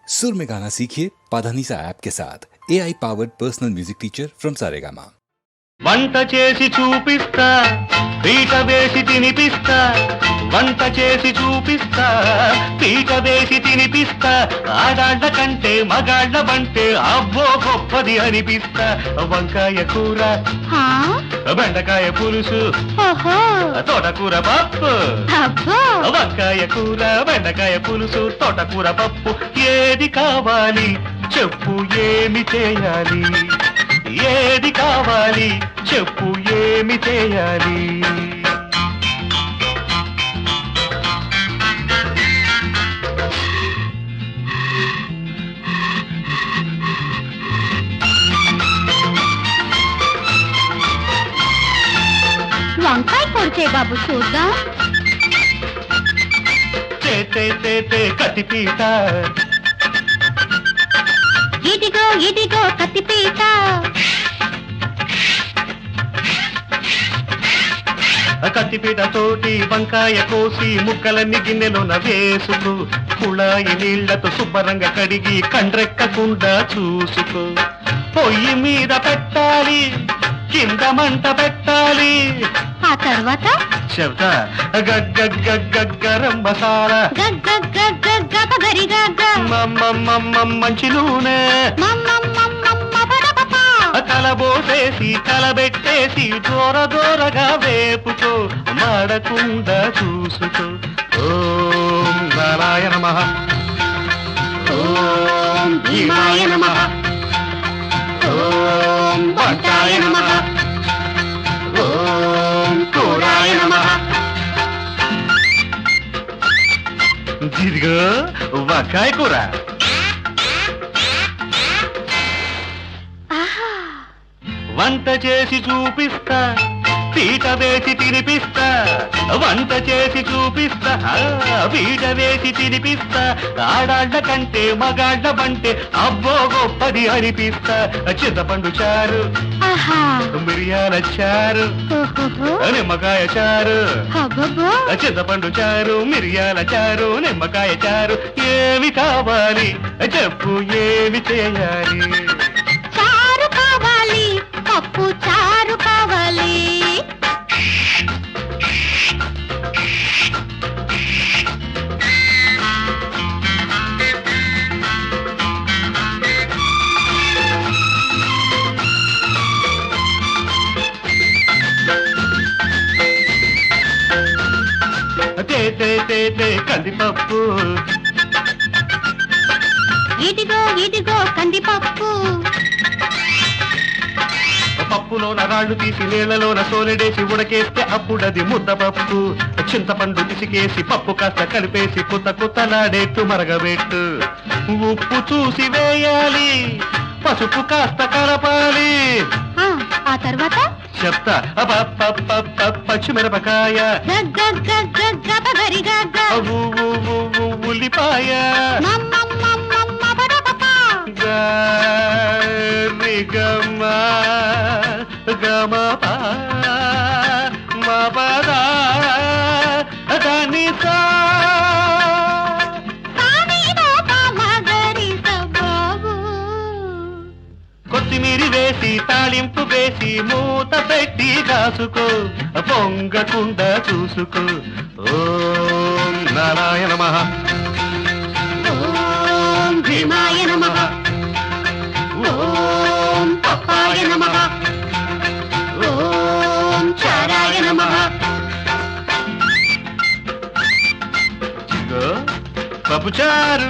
सुर में गाना सीखिए पाधानीसा ऐप के साथ AI powered personal music teacher from Saregama. వంట చేసి చూపిస్తా పీట వేసి తినిపిస్తా వంట చేసి చూపిస్తా పీట వేసి తినిపిస్తా ఆడాళ్ళ కంటే మగాళ్ళ వంటే అవ్వో గొప్పది అనిపిస్తా వంకాయ కూర బెండకాయ పులుసు తోటకూర పప్పు వంకాయ కూర బెండకాయ పులుసు తోటకూర పప్పు ఏది కావాలి చెప్పు ఏమి చేయాలి ఏది కావాలి చెప్పు ఏమి చేయాలి వంకాయ కొడితే బాబు చూద్దాం కత్తిపీట ఇదిగో ఇదిగో కత్తిపీట కత్తిపీట తోటి వంకాయ కోసి ముక్కలన్నీ గిన్నెలోన వేసుకో కుళాయి నీళ్లతో శుభ్రంగా కడిగి కండ్రెక్కకుండా చూసుకో పొయ్యి మీద పెట్టాలి కింద మంట పెట్టాలి ఆ తర్వాత చెప్తా గరం మసాలా మంచి నూనె కలబోసేసి కలబెట్టేసి దూర దూరగా వేపుకో మాడకుండా చూసుకో ఓం నారాయణ నమః ఓం భీమాయ నమః ఓం భట్టాయ నమః ఓం కూరాయ నమః ఇదిగో వంకాయ కూర వంట చేసి చూపిస్తా పీట వేసి తినిపిస్తా వంట చేసి చూపిస్తా పీట వేసి తినిపిస్తా ఆడాళ్ళ కంటే మగాళ్ళ వంటే అబ్బో గొప్పది అనిపిస్తా చింతపండు చారు మిరియాల చారు నిమ్మకాయ చారు చింతపండు చారు మిరియాల చారు నిమ్మకాయ చారు ఏమి కావాలి చెప్పు ఏమి చేయాలి చారు కావాలి పప్పు చారు కావాలి కందిపప్పు ఇదిగో ఇదిగో కందిపప్పు పప్పులోన రాళ్ళు తీసి నీళ్లలోన సోలెడేసి ఉడకేస్తే అప్పుడది ముద్దపప్పు చింతపండు పిసికేసి పప్పు కాస్త కలిపేసి కుత్త కుత్తలాడేట్టు మరగబెట్టు ఉప్పు చూసి వేయాలి పసుపు కాస్త కలపాలి ఆ తర్వాత చెప్తా పచ్చిమిరపకాయ ఉల్లిపాయ కొత్తిమీరి వేసి తాళింపు వేసి మూత పెట్టి కాసుకో పొంగకుండా చూసుకో ఓం నారాయణ నమః ఓం భీమాయ నమః ఓం పప్పాయ నమః ఓం చారాయ నమః పప్పు చారు